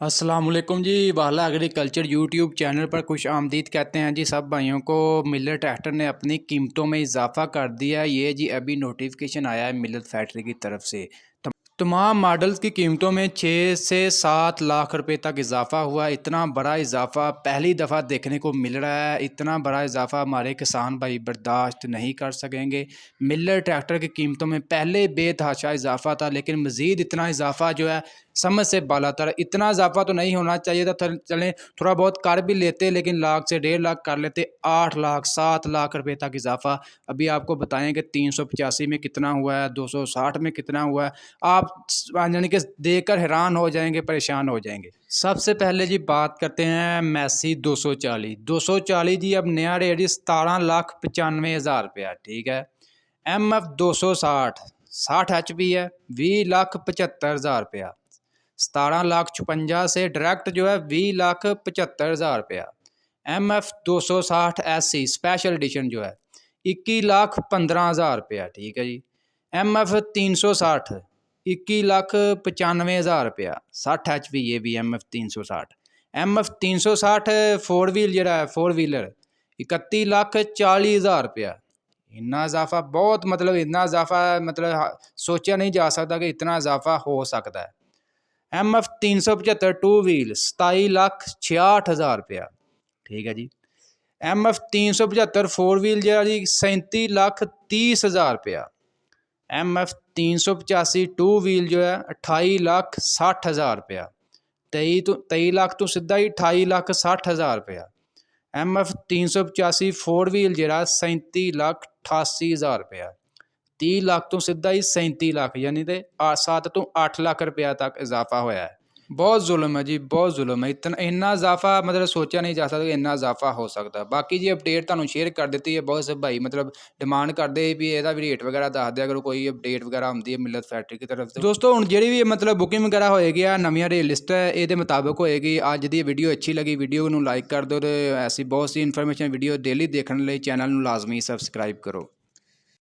अस्सलामुअलैकुम जी। वाला agriculture YouTube channel पर खुश आमदीद कहते हैं जी सब भाइयों को। मिलर ट्रैक्टर ने अपनी कीमतों में इजाफा कर दिया। ये जी अभी नोटिफिकेशन आया है मिलर फैक्ट्री की तरफ से। तमाम मॉडल्स की कीमतों में 6 से 7 लाख रुपए तक इजाफा हुआ। इतना बड़ा इजाफा पहली दफ़ा देखने को मिल रहा है। इतना बड़ा इजाफा हमारे किसान भाई बर्दाश्त नहीं कर सकेंगे। मिलर ट्रैक्टर की कीमतों में पहले बेतहाशा इजाफा था, लेकिन मज़ीद इतना इजाफा जो है समझ से बाला तर। इतना इजाफा तो नहीं होना चाहिए था। चलें थोड़ा बहुत कर भी लेते, लेकिन लाख से 1.5 लाख कर लेते। 8 लाख 7 लाख रुपए तक इजाफा अभी आपको बताएंगे। 385 में कितना हुआ है, 260 में कितना हुआ है, आप यानी कि देखकर हैरान हो जाएंगे, परेशान हो जाएंगे। सबसे पहले जी बात करते हैं मैसी 240 जी। अब नया रेट जी 17,95,000 रुपया, ठीक है। MF 260 60 HP है, 20,75,000 रुपया। 17,56,000 से डायरेक्ट जो है 20,75,000 रुपया। MF 260 SC स्पेशल एडिशन जो है 21,15,000 रुपया, ठीक है जी। MF 360 21,95,000 रुपया, 60 HP ये भी MF 360। MF 360 फोर व्हील जरा है, फोर व्हीलर 31,40,000 रुपया। इन्ना इजाफा बहुत मतलब इतना इजाफा मतलब सोचा नहीं जा सकता कि इतना इजाफा हो सकता है। MF 375 टू व्हील 27,66,000 रुपया, ठीक है जी। MF 375 फोर व्हील जरा जी 37,30,000 रुपया। MF 385 टू व्हील जो है 28,60,000 रुपया। 23 लाख तो सीधा ही 28,60,000 रुपया। MF 385 फोर व्हील जरा 37,88,000 रुपया। 30 लाख तो सीधा ही 37 लाख, यानी कि 7 तो 8 लाख रुपया तक इजाफा होया है। बहुत जुल्म है जी, बहुत जुल्म है। इतना इन्ना इजाफा मतलब सोचा नहीं जा सकता कि इन्ना इजाफा हो सकता। बाकी जी अपडेट ਤੁਹਾਨੂੰ शेयर कर ਦਿੱਤੀ है। बहुत से भाई मतलब डिमांड करते भी ਇਹਦਾ ਵੀ ਰੇਟ ਵਗੈਰਾ ਦੱਸ ਦਿਆ ਕਰੋ, ਕੋਈ ਅਪਡੇਟ ਵਗੈਰਾ ਹੁੰਦੀ ਹੈ ਮਿਲਤ ਫੈਕਟਰੀ ਦੀ ਤਰਫ ਤੋਂ। ਦੋਸਤੋ ਹੁਣ ਜਿਹੜੀ ਵੀ ਮਤਲਬ ਬੁਕਿੰਗ ਵਗੈਰਾ ਹੋਏਗੀ ਆ ਨਵੀਆਂ ਰੇਟ ਲਿਸਟ ਹੈ ਇਹਦੇ ਮੁਤਾਬਕ ਹੋਏਗੀ। ਅੱਜ ਦੀ ਵੀਡੀਓ ਅੱਛੀ ਲੱਗੀ ਵੀਡੀਓ ਨੂੰ ਲਾਈਕ ਕਰ ਦਿਓ ਤੇ ਐਸੀ ਬਹੁਤ ਸੀ ਇਨਫੋਰਮੇਸ਼ਨ ਵੀਡੀਓ ਡੇਲੀ ਦੇਖਣ ਲਈ ਚੈਨਲ ਨੂੰ ਲਾਜ਼ਮੀ ਸਬਸਕ੍ਰਾਈਬ ਕਰੋ।